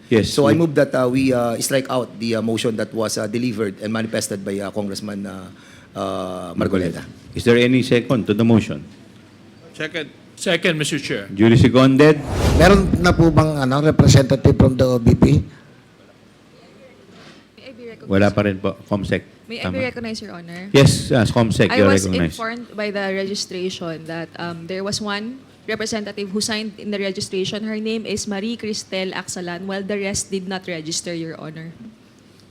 Yes. So I move that we strike out the motion that was delivered and manifested by Congressman Marcoleta. Is there any second to the motion? Second. Second, Mr. Chair. Duly seconded. Meron na po bang representative from the OVP? May I be recognized? Wala pa rin po. Comsec. May I Tama. be recognized, Your Honor? Yes, Comsec, I you're was recognized. informed by the registration that there was one representative who signed in the registration. Her name is Marie Cristel Axalan, while the rest did not register, Your Honor.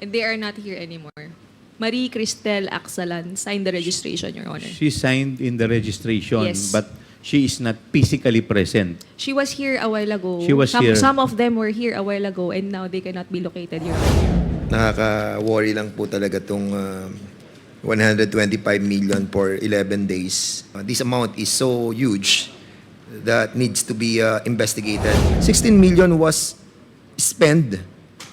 And they are not here anymore. Marie Cristel Axalan signed the registration, Your Honor. She signed in the registration, Yes. but she is not physically present. She was here a while ago. She was here. Some of them were here a while ago, and now they cannot be located, Your Honor. Nakaka-worry lang po talaga itong 125 million for 11 days. This amount is so huge that needs to be investigated. 16 million was spent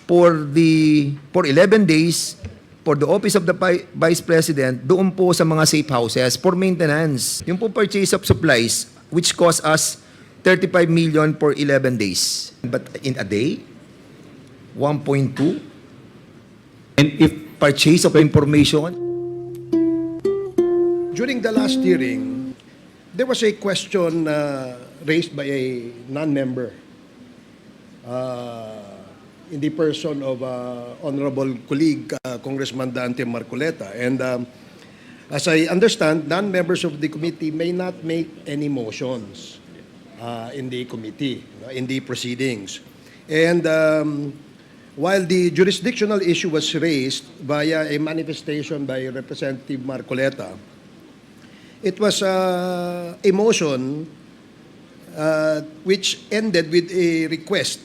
for 11 days for the Office of the Vice President doon po sa mga safe houses for maintenance. Yung po purchase of supplies which cost us 35 million for 11 days. But in a day, 1.2 And if purchase of information. During the last hearing, there was a question raised by a non-member in the person of Honorable colleague Congressman Dan Marcoleta. And as I understand, non-members of the committee may not make any motions in the committee, in the proceedings. And while the jurisdictional issue was raised via a manifestation by Representative Marcoleta, it was a motion which ended with a request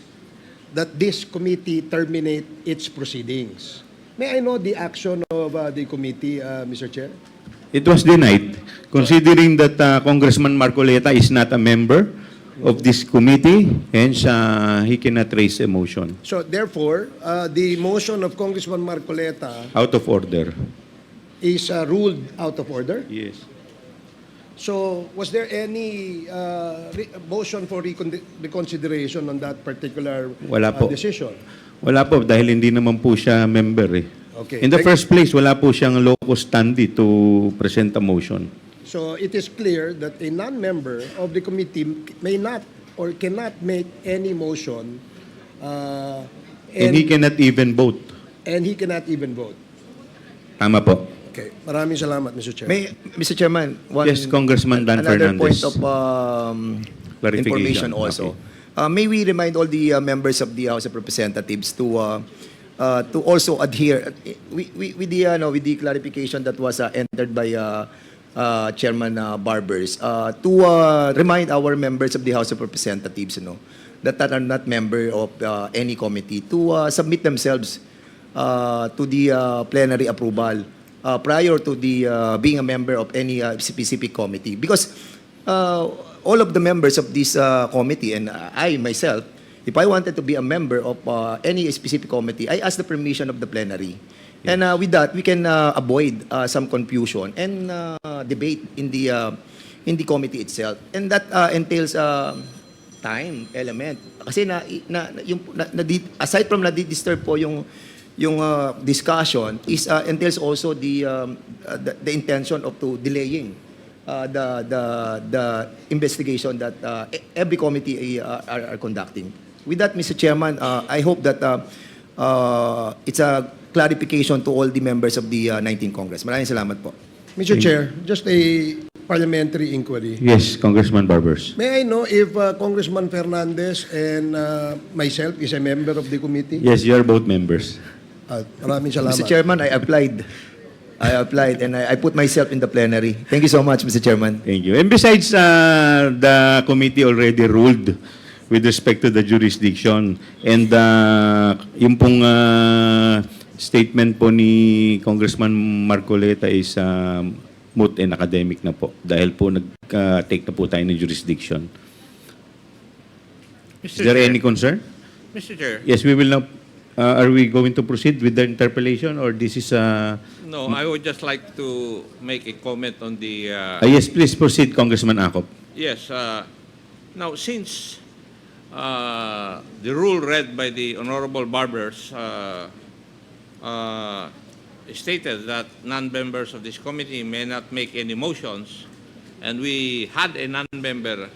that this committee terminate its proceedings. May I know the action of the committee, Mr. Chair? it was denied, considering that Congressman Marcoleta is not a member of this committee, hence he cannot raise a motion. So therefore, the motion of Congressman Marcoleta Out of order. is ruled out of order. Yes. So was there any motion for reconsideration on that particular Wala po. decision? Wala po, dahil hindi naman po siya member eh. Okay. In the first place, wala po siyang locus standi to present a motion. So it is clear that a non-member of the committee may not or cannot make any motion And he cannot even vote. and he cannot even vote. Tama po. Okay. Maraming salamat, Mr. Chair. Mr. Chairman, Yes, Congressman Dan another Fernandez. point of Clarification. information also. Okay. May we remind all the members of the House of Representatives to also adhere with the clarification that was entered by Chairman Barbers to remind our members of the House of Representatives, that are not member of any committee to submit themselves to the plenary approval prior to the being a member of any specific committee, because all of the members of this committee and I myself, if I wanted to be a member of any specific committee, I ask the permission of the plenary. Yes. And with that, we can avoid some confusion and debate in the committee itself. And that entails time element. Kasi aside from na-disturb po yung discussion, entails also the intention of delaying the investigation that every committee are conducting. With that, Mr. Chairman, I hope that it's a clarification to all the members of the 19th Congress. Maraming salamat po. Mr. Chair, just a parliamentary inquiry. Yes, Congressman Barbers. May I know if Congressman Fernandez and myself is a member of the committee? Yes, you are both members. Maraming salamat. Mr. Chairman, I applied and I put myself in the plenary. Thank you so much, Mr. Chairman. Thank you. And besides, the committee already ruled with respect to the jurisdiction, and yung pong statement po ni Congressman Marcoleta is moot and academic na po dahil po nag-take na po tayo ng jurisdiction. Is there any concern? Mr. Chair. Yes, we will now. Are we going to proceed with the interpellation, or this is No, I would just like to make a comment on the... yes, please proceed, Congressman Acop. Yes. Now, since the rule read by the Honorable Barbers stated that non-members of this committee may not make any motions, and we had a non-member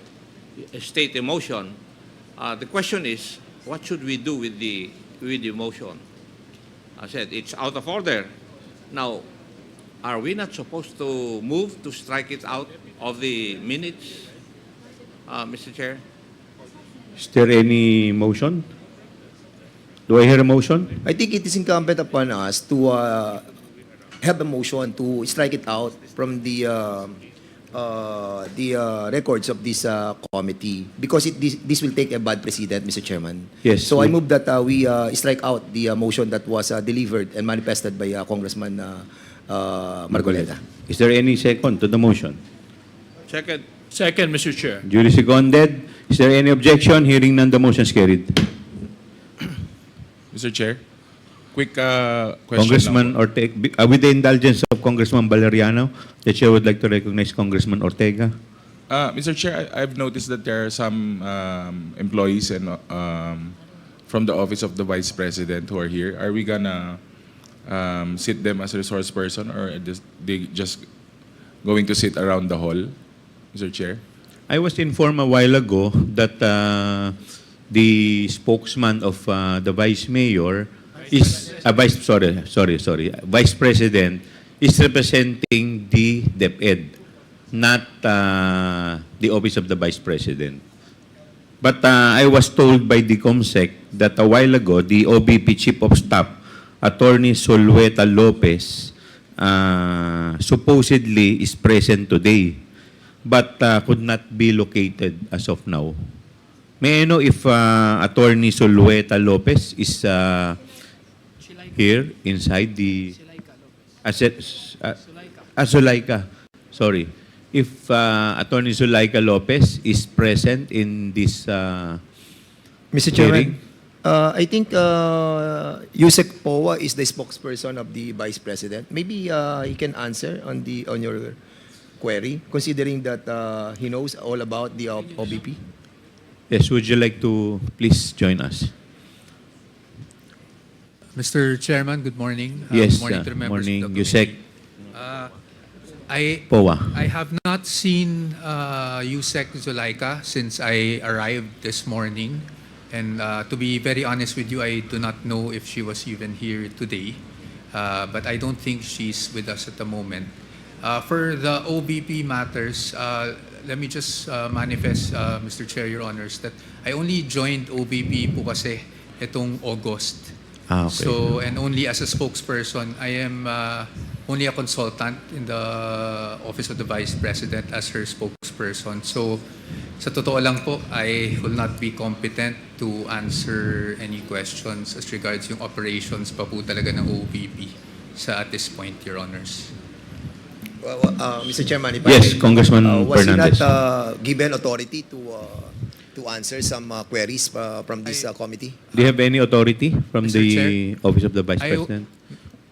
state a motion. The question is, what should we do with the motion? I said, it's out of order. Now, are we not supposed to move to strike it out of the minutes, Mr. Chair? Is there any motion? Do I hear a motion? I think it is incumbent upon us to have a motion to strike it out from the records of this committee, because this will take a bad precedent, Mr. Chairman. Yes. So I move that we strike out the motion that was delivered and manifested by Congressman Marcoleta. Is there any second to the motion? Second. Second, Mr. Chair. Duly seconded. Is there any objection? Hearing none, the motion is carried. Mr. Chair, quick question. Congressman Ortega, with the indulgence of Congressman Valeriano, the chair would like to recognize Congressman Ortega. Mr. Chair, I've noticed that there are some employees and from the office of the Vice President who are here. Are we gonna sit them as a resource person, or they just going to sit around the hall, Mr. Chair? I was informed a while ago that the spokesman of the Vice Mayor is Vice President is representing the DepEd, not the Office of the Vice President. But I was told by the COMSEC that a while ago, the OVP Chief of Staff, Attorney Solueta Lopez, supposedly is present today, but could not be located as of now. May I know if Attorney Solueta Lopez is here inside the Zulaika. Sorry. If Attorney Zulaika Lopez is present in this Mr. Chairman, I think Yusek Powa is the spokesperson of the Vice President. Maybe he can answer on your query, considering that he knows all about the OVP. Yes, would you like to please join us? Mr. Chairman, good morning. Yes, good morning to the members morning, of the Yusek committee. Powa. I have not seen Yusek Zulaika since I arrived this morning. And to be very honest with you, I do not know if she was even here today. But I don't think she's with us at the moment. For the OVP matters, let me just manifest, Mr. Chair, Your Honors, that I only joined OVP po kasi itong August. Ah, okay. So, and only as a spokesperson, I am only a consultant in the Office of the Vice President as her spokesperson. So, sa totoo lang po, I will not be competent to answer any questions as regards yung operations pa po talaga ng OVP at this point, Your Honors. Mr. Chairman, if Yes, I may, Congressman was he Fernandez. not given authority to answer some queries from this committee? Do you have any authority from Mr. the Chair, Office of the Vice President?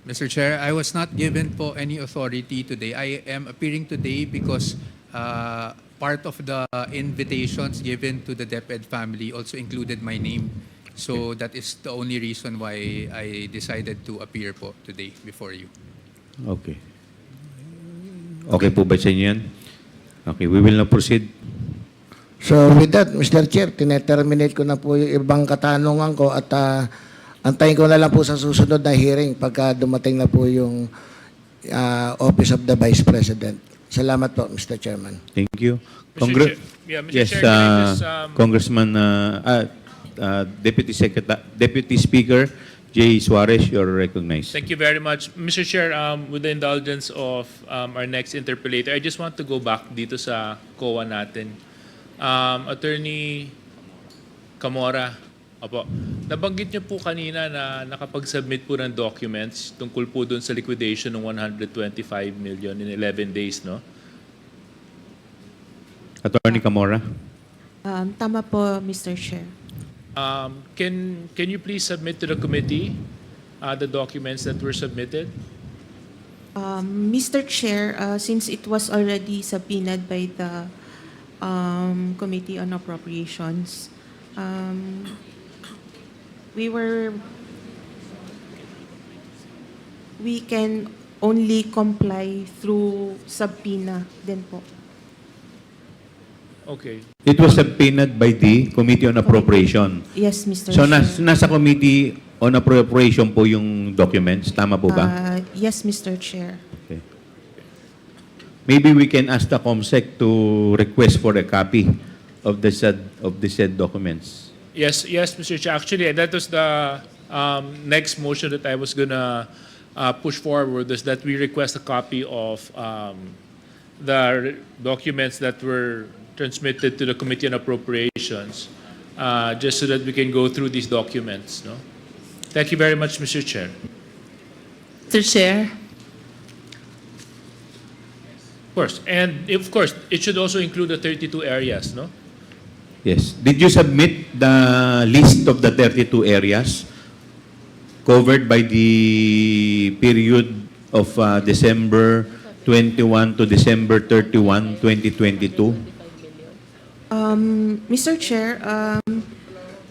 Mr. Chair, I was not given po any authority today. I am appearing today because part of the invitations given to the DepEd family also included my name. So that is the only reason why I decided to appear po today before you. Okay. Okay po ba sa inyo yan? Okay, we will now proceed. So with that, Mr. Chair, tineterminate ko na po yung ibang katanungan ko at antayin ko na lang po sa susunod na hearing pagka dumating na po yung Office of the Vice President. Salamat po, Mr. Chairman. Thank you. Mr. Yes, Chair, can I just, Congressman, Deputy Speaker Jay Suarez, you're recognized. Thank you very much. Mr. Chair, with the indulgence of our next interpellator, I just want to go back dito sa COA natin. Attorney Camora, opo, nabanggit niyo po kanina na nakapag-submit po ng documents tungkol po dun sa liquidation ng 125 million in 11 days, no? Attorney Camora. Tama po, Mr. Chair. Can you please submit to the committee the documents that were submitted? Mr. Chair, since it was already subpoenaed by the Committee on Appropriations, We can only comply through subpoena din po. Okay. It was subpoenaed by the Committee on Appropriation. Yes, Mr. So Chair. nasa Committee on Appropriation po yung documents, tama po ba? Yes, Mr. Chair. Okay. Maybe we can ask the COMSEC to request for a copy of the said documents. Yes, Mr. Chair. Actually, that was the next motion that I was gonna push forward, is that we request a copy of the documents that were transmitted to the Committee on Appropriations, just so that we can go through these documents. No? Thank you very much, Mr. Chair. Mr. Chair, Of course, and of course, it should also include the 32 areas, no? Yes. Did you submit the list of the 32 areas covered by the period of December 21 to December 31, 2022? Mr. Chair,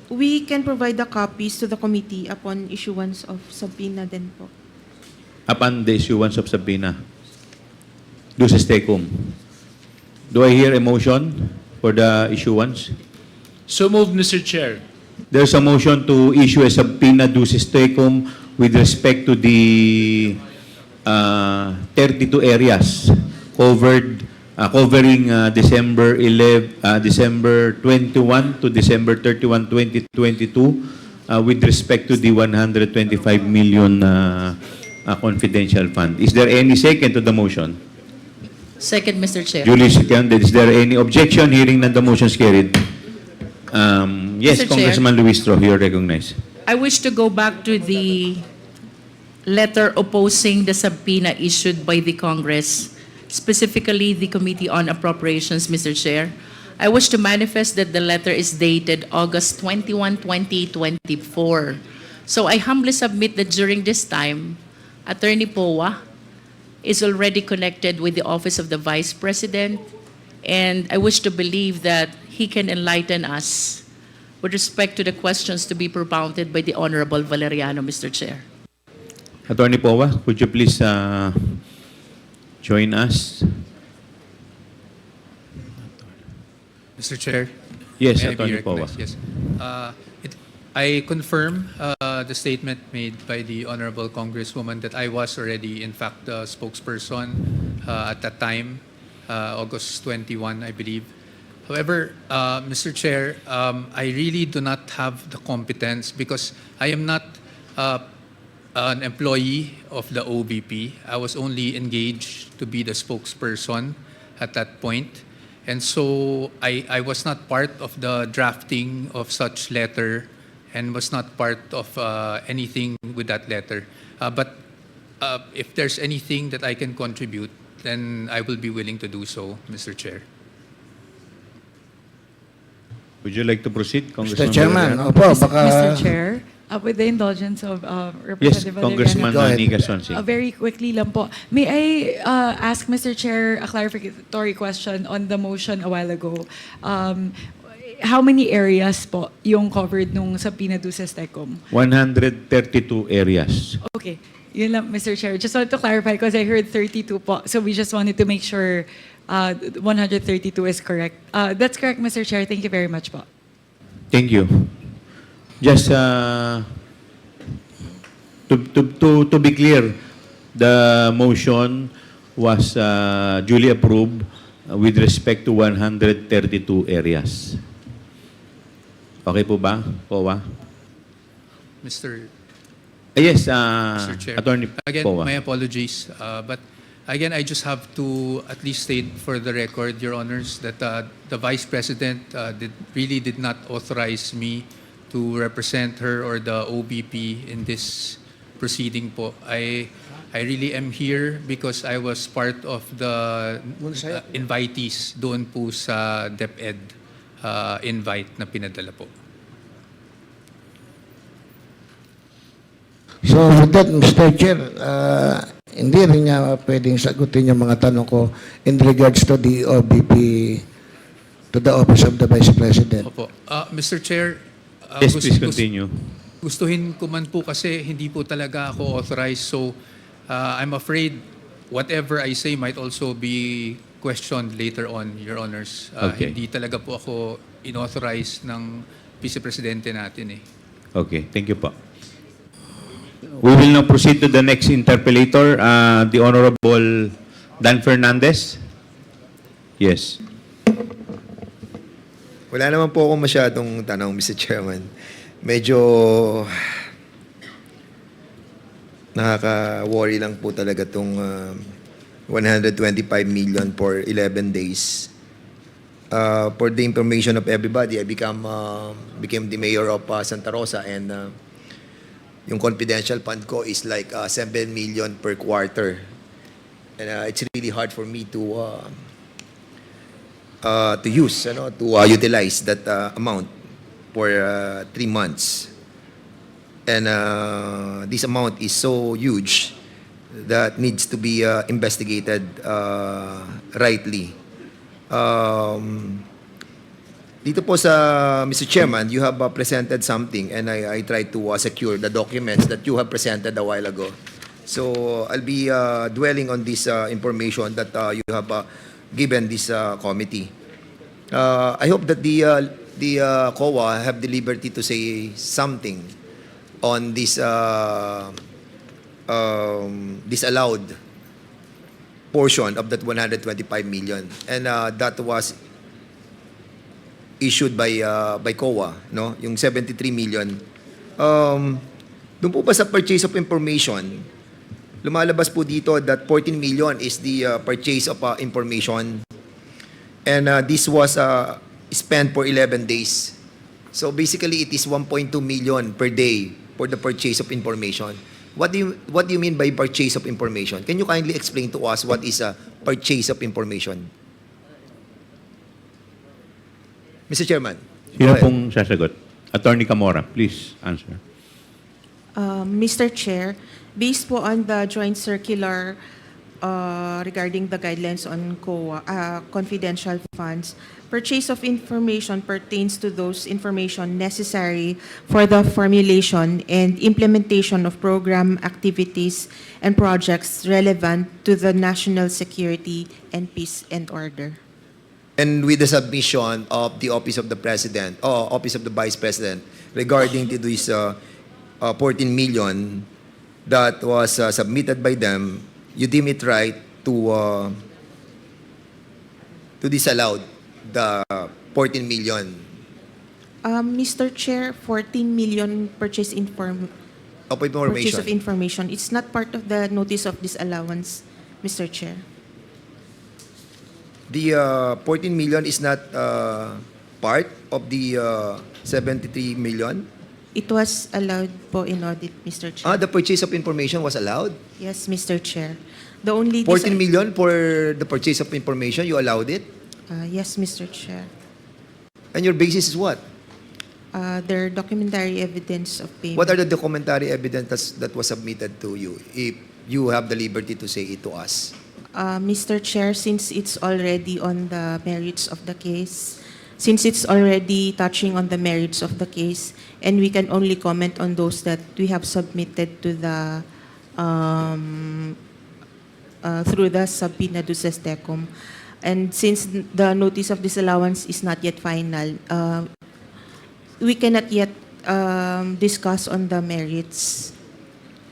we can provide the copies to the committee upon issuance of subpoena din po. Upon the issuance of subpoena. Duces tecum. Do I hear a motion for the issuance? So moved, Mr. Chair. There's a motion to issue a subpoena duces tecum with respect to the 32 areas covered covering December 21 to December 31, 2022 with respect to the 125 million confidential fund. Is there any second to the motion? second, Mr. Chair. Duly seconded. Is there any objection? Hearing none, the motion is carried. Yes, Mr. Chair. Congressman Luistro, you're recognized. I wish to go back to the letter opposing the subpoena issued by the Congress, specifically the Committee on Appropriations, Mr. Chair. I wish to manifest that the letter is dated August 21, 2024. So I humbly submit that during this time, Attorney Powa is already connected with the Office of the Vice President, and I wish to believe that he can enlighten us with respect to the questions to be propounded by the Honorable Valeriano, Mr. Chair. Attorney Powa, could you please join us? Mr. Chair? Yes, May I be Attorney Powa. recognized? Yes. I confirm the statement made by the Honorable Congresswoman that I was already, in fact, the spokesperson at that time, August 21, I believe. However, Mr. Chair, I really do not have the competence because I am not an employee of the OVP. I was only engaged to be the spokesperson at that point. And so I was not part of the drafting of such letter and was not part of anything with that letter. But if there's anything that I can contribute, then I will be willing to do so, Mr. Chair. Would you like to proceed, Mr. Congressman? Chairman, Valeriano? opo, baka... Mr. Chair, with the indulgence of Yes, Representative Congressman Go ahead. Nika Sonsing. very quickly lang po. May I ask Mr. Chair a clarificatory question on the motion a while ago? How many areas po yung covered nung subpoena duces tecum? 132 areas. Okay. Yun lang, Mr. Chair. Just wanted to clarify because I heard 32 po. So we just wanted to make sure 132 is correct. That's correct, Mr. Chair. Thank you very much po. Thank you. Just to be clear, the motion was duly approved with respect to 132 areas. Okay po ba, Powa? Mr. Yes, Mr. Chair. Attorney Again, Powa. my apologies. But again, I just have to at least state for the record, Your Honors, that the Vice President really did not authorize me to represent her or the OVP in this proceeding po. I really am here because I was part of the invitees doon po sa DepEd invite na pinadala po. So with that, Mr. Chair, hindi rin niya pwedeng sagutin yung mga tanong ko in regards to the OVP to the office of the Vice President. Opo. Mr. Chair, Yes, please continue. gustuhin ko man po kasi hindi po talaga ako authorized. So I'm afraid whatever I say might also be questioned later on, Your Honors. Okay. Hindi talaga po ako inauthorized ng Vice Presidente natin eh. Okay, thank you po. We will now proceed to the next interpellator, the Honorable Dan Fernandez. Yes. Wala naman po akong masyadong tanong, Mr. Chairman. Medyo nakaka-worry lang po talaga itong 125 million for 11 days. For the information of everybody, I became the mayor of Santa Rosa, and yung confidential fund ko is like 7 million per quarter. And it's really hard for me to use, to utilize that amount for 3 months. And this amount is so huge that needs to be investigated rightly. Dito po sa Mr. Chairman, you have presented something, and I tried to secure the documents that you have presented a while ago. So I'll be dwelling on this information that you have given this committee. I hope that the COA have the liberty to say something on this disallowed portion of that 125 million, and that was issued by COA, no? Yung 73 million. Doon po ba sa purchase of information, lumalabas po dito that 14 million is the purchase of information, and this was spent for 11 days. So basically, it is 1.2 million per day for the purchase of information. What do you mean by purchase of information? Can you kindly explain to us what is a purchase of information? Mr. Chairman. Sino pong sasagot? Attorney Camora, please answer. Mr. Chair, based po on the joint circular regarding the guidelines on COA, confidential funds, purchase of information pertains to those information necessary for the formulation and implementation of program activities and projects relevant to the national security and peace and order. And with the submission of the Office of the President, or Office of the Vice President, regarding to this 14 million that was submitted by them, you deem it right to disallow the 14 million. Mr. Chair, 14 million purchase Of information. purchase of information. It's not part of the notice of disallowance, Mr. Chair. The 14 million is not part of the 73 million? It was allowed po in audit, Mr. Chair. The purchase of information was allowed? Yes, Mr. Chair. The only 14 million for the purchase of information, you allowed it? Yes, Mr. Chair. And your basis is what? Their documentary evidence of payment. What are the documentary evidence that was submitted to you, if you have the liberty to say it to us? Mr. Chair, since it's already on the merits of the case, since it's already touching on the merits of the case, and we can only comment on those that we have submitted to the through the subpoena duces tecum. And since the notice of disallowance is not yet final, we cannot yet discuss on the merits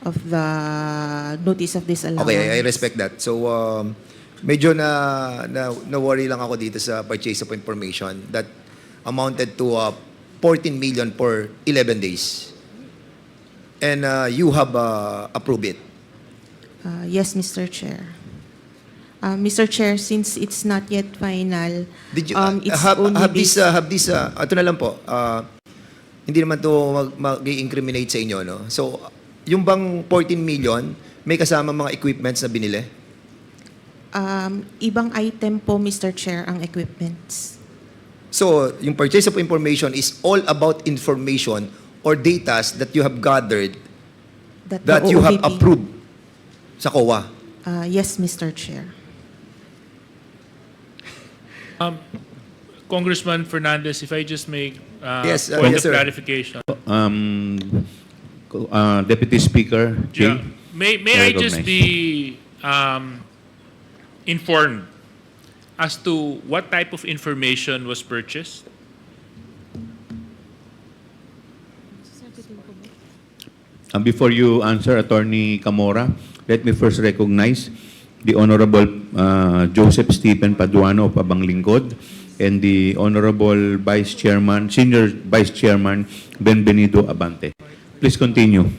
of the notice of disallowance. Okay, I respect that. So, medyo na-worry lang ako dito sa purchase of information that amounted to 14 million for 11 days. And you have approved it. Yes, Mr. Chair. Mr. Chair, since it's not yet final, Did you it's have only this ito na lang po. Hindi naman to mag-incriminate sa inyo, no? So, yung bang 14 million, may kasama mga equipments na binili? ibang item po, Mr. Chair, ang equipments. So, yung purchase of information is all about information or data that you have gathered that you have OVP. approved sa COA. Yes, Mr. Chair. Congressman Fernandez, if I just make Yes, point yes, of sir. clarification. Deputy Speaker, Jay. Yeah. May I just Recognize. be informed as to what type of information was purchased? Before you answer, Attorney Camora, let me first recognize the Honorable Joseph Stephen Paduano of Abang Lingkod and the Honorable Vice Chairman, Senior Vice Chairman Benvenido Abante. Please continue.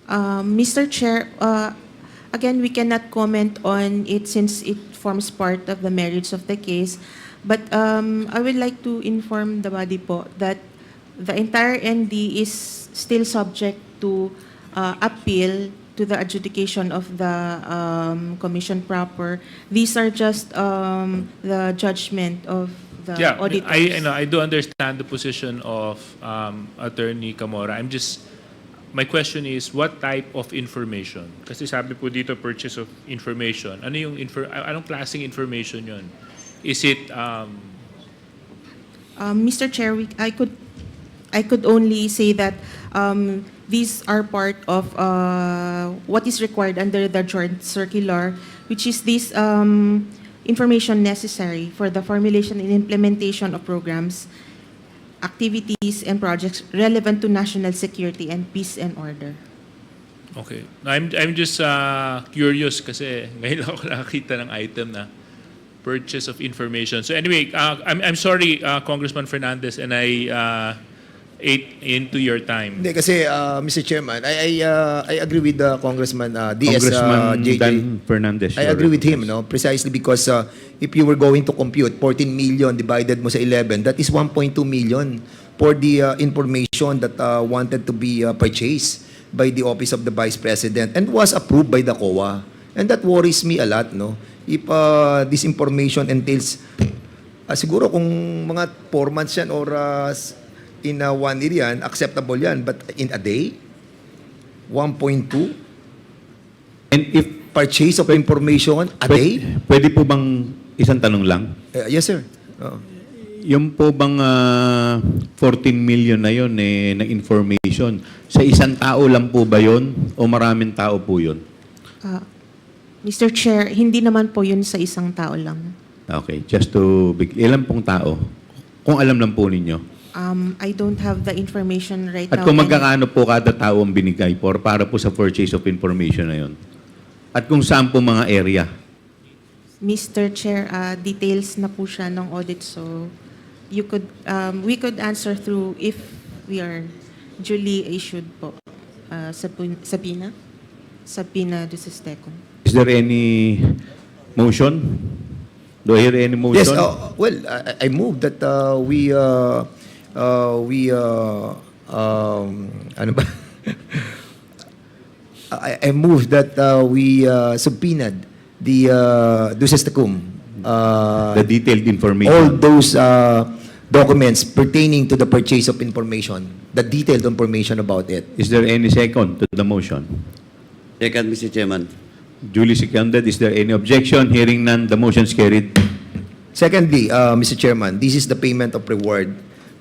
Mr. Chair, again, we cannot comment on it since it forms part of the merits of the case. But I would like to inform the body po that the entire ND is still subject to appeal to the adjudication of the commission proper. These are just the judgment of the Yeah, auditors. I do understand the position of Attorney Camora. My question is, what type of information? Kasi sabi po dito, purchase of information. Anong klaseng information yun? Is it, Mr. Chair, I could only say that these are part of what is required under the joint circular, which is this information necessary for the formulation and implementation of programs, activities, and projects relevant to national security and peace and order. okay. I'm just curious kasi ngayon ako nakakita ng item na purchase of information. So anyway, I'm sorry, Congressman Fernandez, and I ate into your time. Hindi, kasi, Mr. Chairman, I agree with Congressman DS Congressman JJ. Dan Fernandez. I agree with him, no? Precisely because if you were going to compute 14 million divided mo sa 11, that is 1.2 million for the information that wanted to be purchased by the Office of the Vice President and was approved by the COA. And that worries me a lot, no? If this information entails, siguro kung mga 4 months yan or in 1 year yan, acceptable yan. But in a day, 1.2? And if Purchase of information a day? Pwede po bang isang tanong lang? Yes, sir. Yung po bang 14 million na yun na information, sa isang tao lang po ba yun o maraming tao po yun? Mr. Chair, hindi naman po yun sa isang tao lang. Okay, just to ilan pong tao? Kung alam lang po ninyo. I don't have the information right At now. kung and- magkakaano po kada tao ang binigay para po sa purchase of information na yun? At kung saan po mga area? Mr. Chair, details na po siya ng audit, so we could answer through if we are duly issued po subpoena duces tecum. Is there any motion? Do I hear any motion? Yes, well, I move that ano ba? I move that we subpoenaed the duces tecum. The detailed information. All those documents pertaining to the purchase of information, the detailed information about it. Is there any second to the motion? Second, Mr. Chairman. Duly seconded. Is there any objection? Hearing none, the motion is carried. Secondly, Mr. Chairman, this is the payment of reward.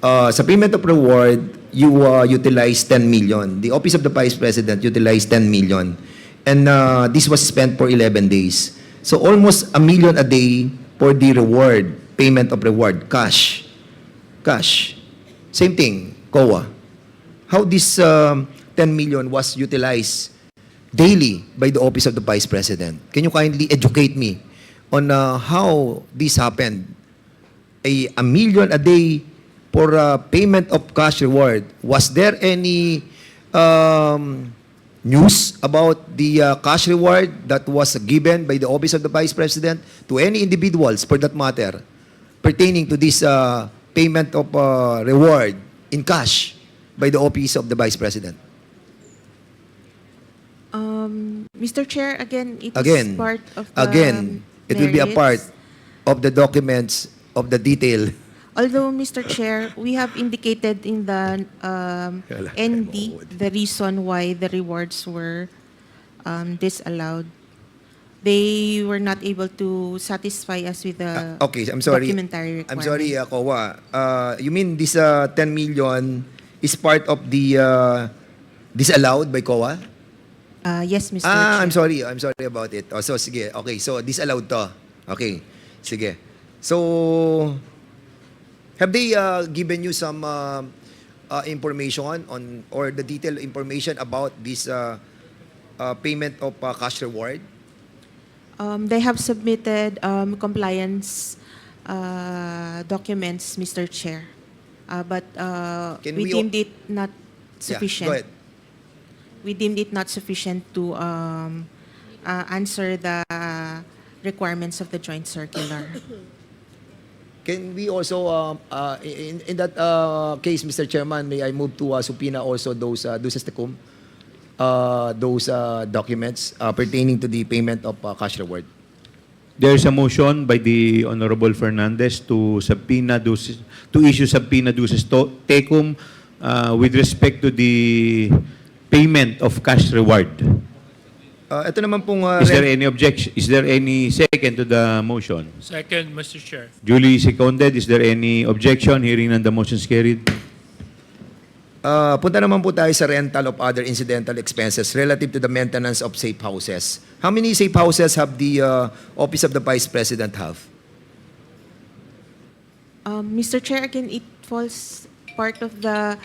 Sa payment of reward, you utilize 10 million. The Office of the Vice President utilized 10 million. And this was spent for 11 days. So almost $1 million a day for the reward, payment of reward, cash. Cash. Same thing, COA. How this 10 million was utilized daily by the Office of the Vice President. Can you kindly educate me on how this happened? $1 million a day for payment of cash reward. Was there any news about the cash reward that was given by the Office of the Vice President to any individuals, for that matter, pertaining to this payment of reward in cash by the Office of the Vice President? Mr. Chair, again, it is Again, part of the it will be a part merits. of the documents of the detail. Although, Mr. Chair, we have indicated in the ND the reason why the rewards were disallowed. they were not able to satisfy us with the Okay, I'm sorry. documentary I'm requirement. sorry, Kowa. You mean this 10 million is part of the disallowed by COA? Yes, Mr. Chair. I'm sorry. I'm sorry about it. Oh, so, sige. Okay, so disallowed to. Okay, sige. So, have they given you some information on, or the detailed information about this payment of cash reward? They have submitted compliance documents, Mr. Chair. But Can we we deemed it not sufficient. Yeah, go ahead. We deemed it not sufficient to answer the requirements of the joint circular. Can we also, in that case, Mr. Chairman, may I move to subpoena also those those documents pertaining to the payment of cash reward? There is a motion by the Honorable Fernandez to issue subpoena duces tecum with respect to the payment of cash reward. Ito naman pong Is there any objection? Is there any second to the motion? Second, Mr. Chair. Duly seconded. Is there any objection? Hearing none, the motion is carried. punta naman po tayo sa rental of other incidental expenses relative to the maintenance of safe houses. How many safe houses have the Office of the Vice President have? Mr. Chair, again, it falls part of the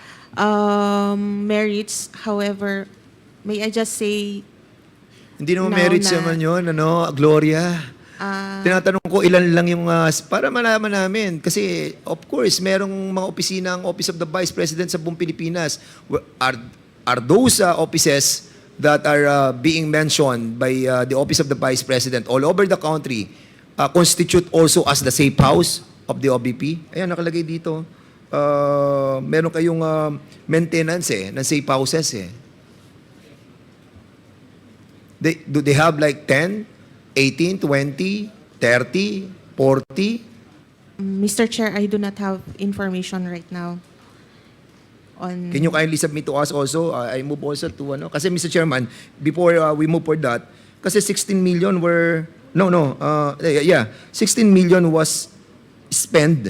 merits. However, may I just say, Hindi naman Now merits na- naman yun, Gloria. Tinatanong ko ilan lang yung, para malaman namin. Kasi, of course, merong mga opisina ang Office of the Vice President sa buong Pilipinas. Are those offices that are being mentioned by the Office of the Vice President all over the country constitute also as the safe house of the OVP? Ayan, nakalagay dito. Meron kayong maintenance ng safe houses Do they have like 10, 18, 20, 30, 40? Mr. Chair, I do not have information right now on... Can you kindly submit to us also? I move also to Kasi Mr. Chairman, before we move for that, kasi 16 million were... 16 million was spent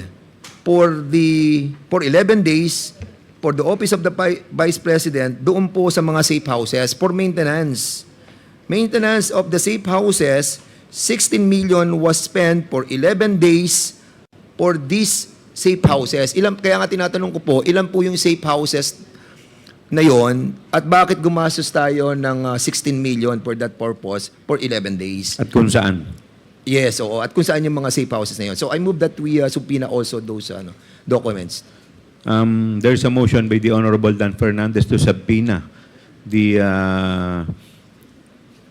for 11 days for the Office of the Vice President doon po sa mga safe houses for maintenance. Maintenance of the safe houses, 16 million was spent for 11 days for these safe houses. Kaya nga tinatanong ko po, ilan po yung safe houses na yon at bakit gumastos tayo ng 16 million for that purpose for 11 days? At kung saan? Yes, oo. At kung saan yung mga safe houses na yon. So I move that we subpoena also those documents. There's a motion by the Honorable Dan Fernandez to subpoena the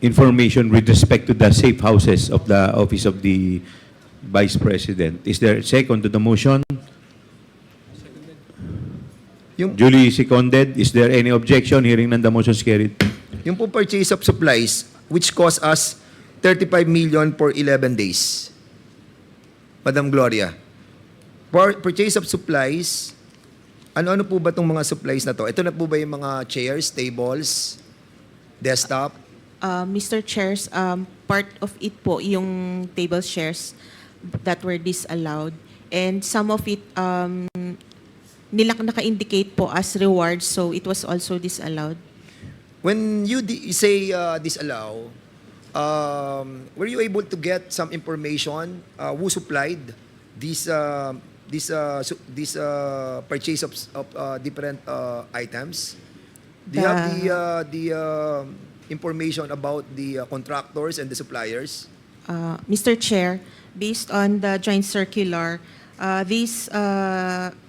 information with respect to the safe houses of the Office of the Vice President. Is there a second to the motion? Duly seconded. Is there any objection? Hearing none, the motion is carried. Yung po purchase of supplies, which cost us 35 million for 11 days. Madam Gloria, purchase of supplies, ano po ba itong mga supplies na to? Ito na po ba yung mga chairs, tables, desktop? Mr. Chairs, part of it po yung table shares that were disallowed. And some of it, naka-indicate po as rewards, so it was also disallowed. When you say disallow, were you able to get some information who supplied this purchase of different items? Do you have the information about the contractors and the suppliers? Mr. Chair, based on the joint circular, these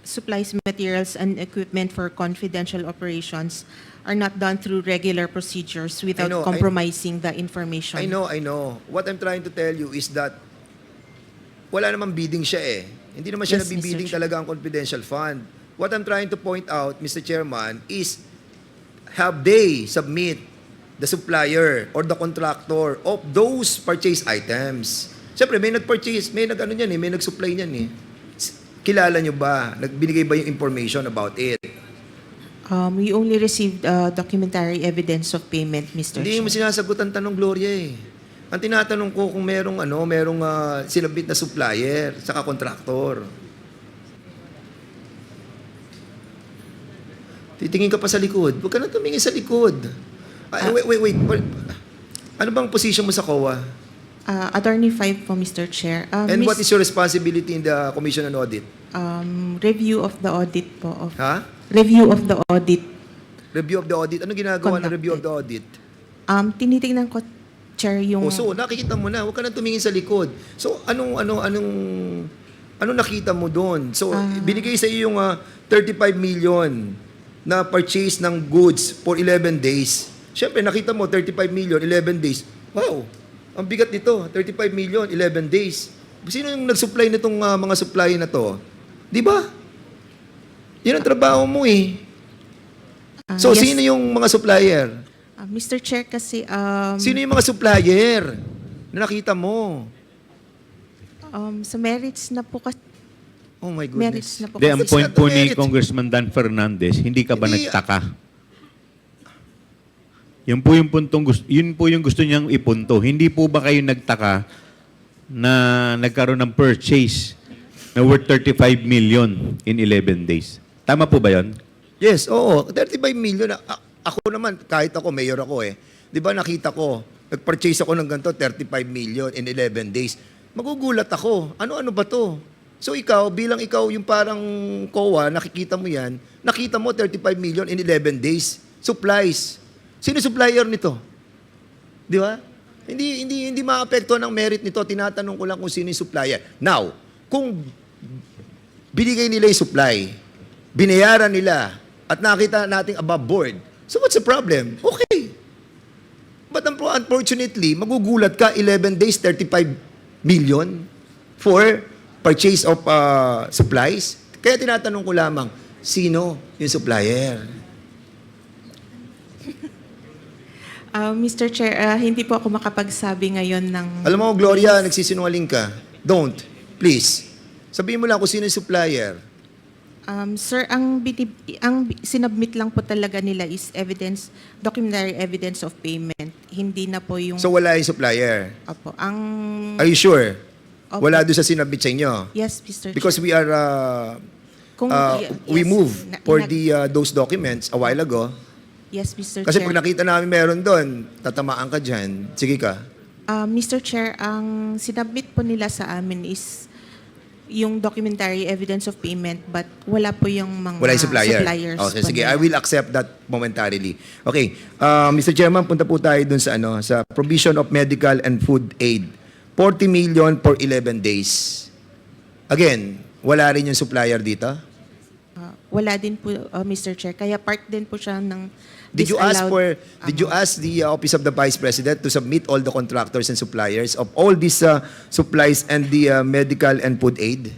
supplies, materials, and equipment for confidential operations are not done through regular procedures without compromising the information. I know. What I'm trying to tell you is that wala namang bidding siya Hindi naman siya Yes, nabibidding Mr. Chair. talaga ang confidential fund. What I'm trying to point out, Mr. Chairman, is have they submit the supplier or the contractor of those purchase items? Siyempre, may nag-purchase, may nag-supply niyan Kilala nyo ba? Nagbinigay ba yung information about it? We only received documentary evidence of payment, Mr. Hindi Chair. mo sinasagot ang tanong, Gloria Ang tinatanong ko kung merong sinabit na supplier saka contractor. Titingin ka pa sa likod. Huwag ka na tumingin sa likod. Wait. Ano bang position mo sa COA? Attorney 5 po, Mr. Chair. And what is your responsibility in the Commission on Audit? Review of the audit po. Ha? Review of the audit. Review of the audit. Ano ginagawa ng review of the audit? Tinitingnan ko, Chair, yung... So, nakikita mo na. Huwag ka na tumingin sa likod. So, anong nakita mo doon? So, binigay sa iyo yung 35 million na purchase ng goods for 11 days. Siyempre, nakita mo, 35 million, 11 days. Wow! Ang bigat nito, 35 million, 11 days. Sino yung nag-supply nitong mga supply na to? Di ba? Yan ang trabaho mo eh. So, yes. Sino yung mga supplier? Mr. Chair, kasi... Sino yung mga supplier na nakita mo? sa merits na po kasi... Oh my Merits goodness. na po Ang kasi. point not po a ni merit. Congressman Dan Fernandez, hindi ka ba Hindi. nagtaka? Yun po yung gusto niyang ipunto. Hindi po ba kayo nagtaka na nagkaroon ng purchase na worth 35 million in 11 days? Tama po ba yun? Yes, oo. 35 million. Ako naman, kahit ako, mayor ako eh. Di ba nakita ko, nag-purchase ako ng ganito, 35 million in 11 days. Magugulat ako. Ano-ano ba to? So ikaw, bilang ikaw yung parang COA, nakikita mo yan, nakita mo 35 million in 11 days. Supplies. Sino supplier nito? Di ba? Hindi maapekto ng merit nito. Tinatanong ko lang kung sino yung supplier. Now, kung binigay nila yung supply, binayaran nila, at nakita nating above board, so what's the problem? Okay. But unfortunately, magugulat ka 11 days, 35 million for purchase of supplies. Kaya tinatanong ko lamang, sino yung supplier? Mr. Chair, hindi po ako makapagsabi ngayon ng... Alam mo, Gloria, nagsisinungaling ka. Don't. Please. Sabihin mo lang kung sino yung supplier. Sir, ang sinubmit lang po talaga nila is documentary evidence of payment. Hindi na po yung... So wala yung supplier? Opo. Are you sure? Opo. Wala doon sa sinabit sa inyo? Yes, Mr. Because Chair. we are... we Yes, move for those documents a while ago. Yes, Mr. Kasi Chair. pag nakita namin meron doon, tatamaan ka dyan. Sige ka. Mr. Chair, ang sinubmit po nila sa amin is yung documentary evidence of payment, but wala po yung mga Wala yung supplier. suppliers. Okay, po sige. nila. I will accept that momentarily. Okay. Mr. Chairman, punta po tayo dun sa sa provision of medical and food aid. 40 million for 11 days. Again, wala rin yung supplier dito? Wala din po, Mr. Chair. Kaya part din po siya ng Did you disallowed ask the Office of the Vice President to submit all the contractors and suppliers of all these supplies and the medical and food aid?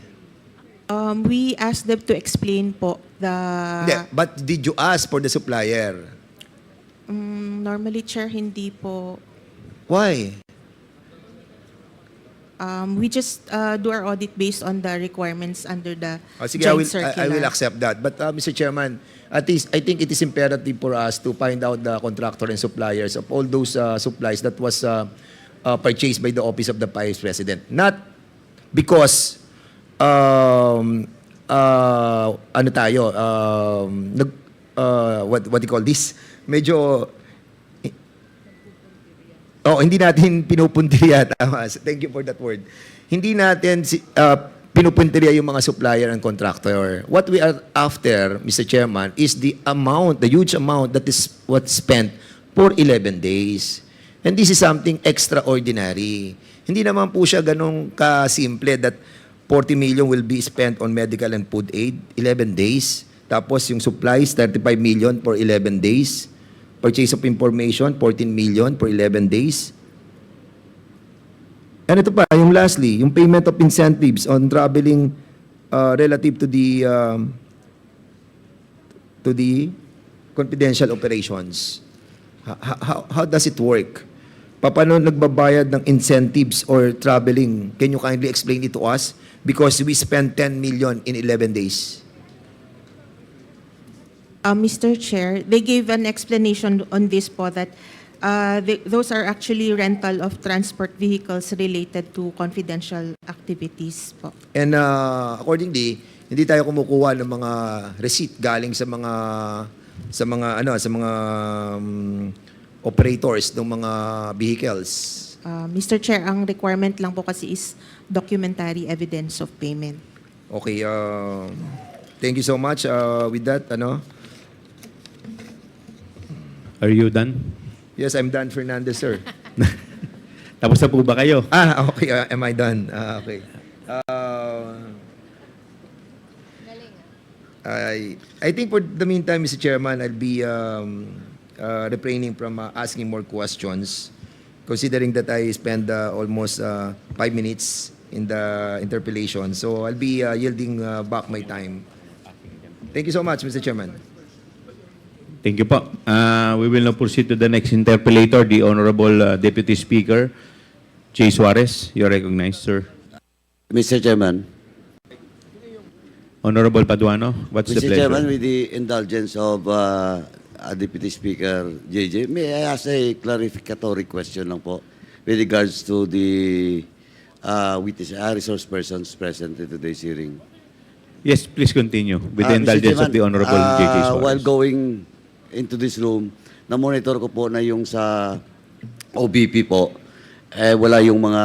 We asked them to explain po the... Hindi, but did you ask for the supplier? Normally, Chair, hindi po. Why? We just do our audit based on the requirements under the Sige, joint circular. I will accept that. But Mr. Chairman, at least I think it is imperative for us to find out the contractor and suppliers of all those supplies that was purchased by the Office of the Vice President. Not because what do you call this? Medyo hindi natin pinupuntirya. Tama. Thank you for that word. Hindi natin pinupuntirya yung mga supplier and contractor. What we are after, Mr. Chairman, is the amount, the huge amount that is what's spent for 11 days. And this is something extraordinary. Hindi naman po siya ganun kasimple that 40 million will be spent on medical and food aid, 11 days. Tapos yung supplies, 35 million for 11 days. Purchase of information, 14 million for 11 days. And ito pa, yung lastly, yung payment of incentives on traveling relative to the confidential operations. How does it work? Paano nagbabayad ng incentives or traveling? Can you kindly explain it to us? Because we spent 10 million in 11 days. Mr. Chair, they gave an explanation on this po that Those are actually rental of transport vehicles related to confidential activities po. And accordingly, hindi tayo kumukuha ng mga receipt galing sa mga operators ng mga vehicles. Mr. Chair, ang requirement lang po kasi is documentary evidence of payment. Okay, thank you so much. With that, Are you done? yes, I'm Dan Fernandez, sir. Tapos na po ba kayo? Okay, am I done? Okay. I think for the meantime, Mr. Chairman, I'll be refraining from asking more questions, considering that I spent almost 5 minutes in the interpellation. So I'll be yielding back my time. Thank you so much, Mr. Chairman. Thank you po. We will now proceed to the next interpellator, the Honorable Deputy Speaker, Jay Suarez. You're recognized, sir. Mr. Chairman. Honorable Paduano, what's the Mr. pleasure? Chairman, with the indulgence of Deputy Speaker JJ, may I ask a clarificatory question lang po with regards to the witness, resource persons present in today's hearing. Yes, please continue with the Mr. indulgence of Chairman, the Honorable J.J. Suarez. While going into this room, na-monitor ko po na yung sa OVP po, wala yung mga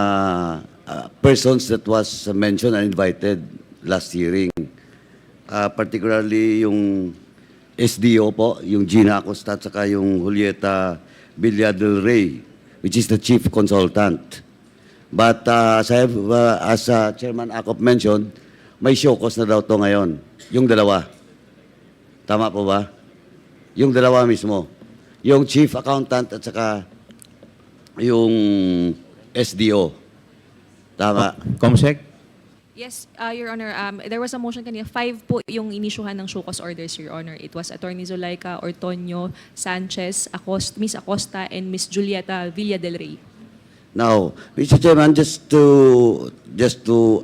persons that was mentioned and invited last hearing. Particularly yung SDO po, yung Gina Acosta at saka yung Julieta Villa del Rey, which is the chief consultant. But as Chairman Acop mentioned, may show cause na daw to ngayon. Yung dalawa. Tama po ba? Yung dalawa mismo. Yung chief accountant at saka yung SDO. Tama. Comsec? Yes, Your Honor. There was a motion kanina. 5 po yung inisyuhan ng show cause orders, Your Honor. It was Attorney Zulaika, Ortonio, Sanchez, Miss Acosta, and Miss Julieta Villa del Rey. Now, Mr. Chairman, just to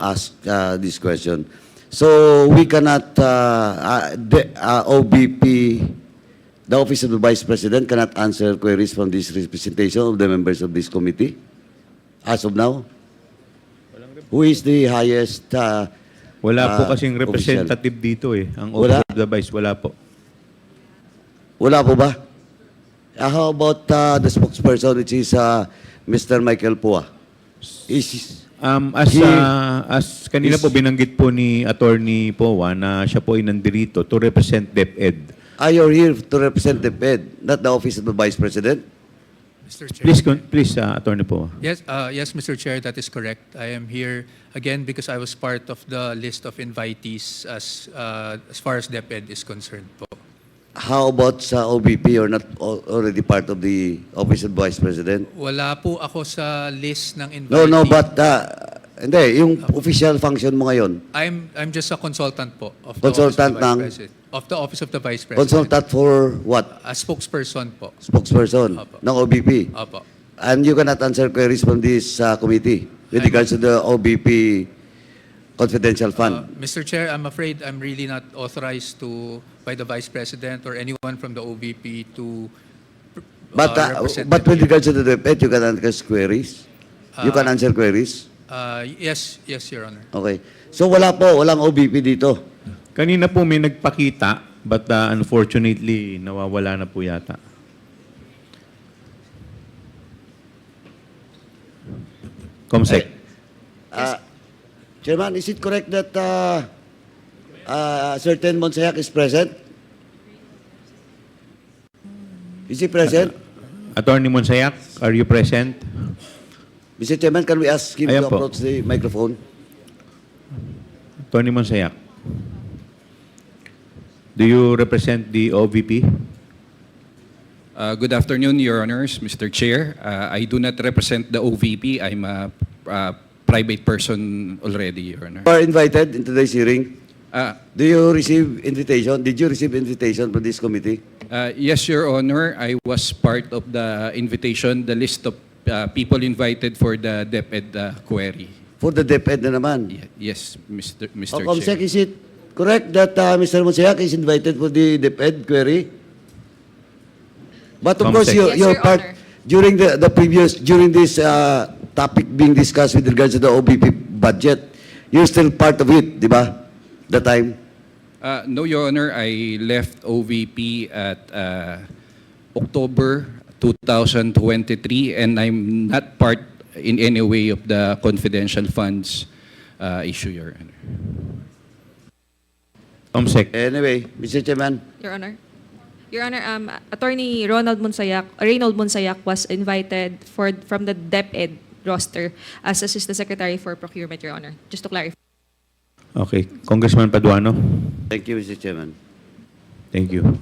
ask this question. So we cannot, the OVP, the Office of the Vice President cannot answer queries from this representation of the members of this committee as of now? Who is the highest Wala po kasing official? representative dito eh. Ang Wala? Office of the Vice, wala po. Wala po ba? How about the spokesperson, which is Mr. Michael Pua? As kanina po binanggit po ni Attorney Powa na siya po ay nandirito to represent DepEd. You're here to represent the Fed, not the Office of the Vice President? Mr. Chair. Please, Attorney Powa. Yes, yes, Mr. Chair, that is correct. I am here again because I was part of the list of invitees as far as DepEd is concerned po. How about sa OVP or not already part of the Office of the Vice President? Wala po ako sa list ng invitees. No, but hindi, yung official function mo ngayon. I'm just a consultant po of Consultant the Office of the ng- Vice President. Of the Office of the Vice President. Consultant for what? A spokesperson po. Spokesperson Opo. ng OVP. Opo. And you cannot answer queries from this committee with regards to the OVP confidential fund. Mr. Chair, I'm afraid I'm really not authorized by the Vice President or anyone from the OVP to represent But them with here. regards to the DepEd, you can answer queries? You can answer queries? Yes, Your Honor. Okay. So walang OVP dito. Kanina po may nagpakita, but unfortunately, nawawala na po yata. Comsec. Chairman, is it correct that certain Monsayak is present? Is he present? Attorney Monsayak, are you present? Mr. Chairman, can we ask him Ayan to po. approach the microphone? Attorney Monsayak. Do you represent the OVP? Good afternoon, Your Honors, Mr. Chair. I do not represent the OVP. I'm a private person already, Your Honor. You are invited in today's hearing. Uh, Do you receive invitation? Did you receive invitation from this committee? Yes, Your Honor. I was part of the invitation, the list of people invited for the DepEd query. For the DepEd na naman. Yes, Mr. Comsec, Chair. is it correct that Mr. Monsayak is invited for the DepEd query? But of course, Comsec. Yes, Your Honor. during during this topic being discussed with regards to the OVP budget, you're still part of it, di ba? The time? No, Your Honor, I left OVP at October 2023, and I'm not part in any way of the confidential funds issue, Your Honor. Anyway, Mr. Chairman. Your Honor, Attorney Reynold Monsayak was invited from the DepEd roster as Assistant Secretary for Procurement, Your Honor. Just to clarify. Okay. Congressman Paduano. Thank you, Mr. Chairman. Thank you.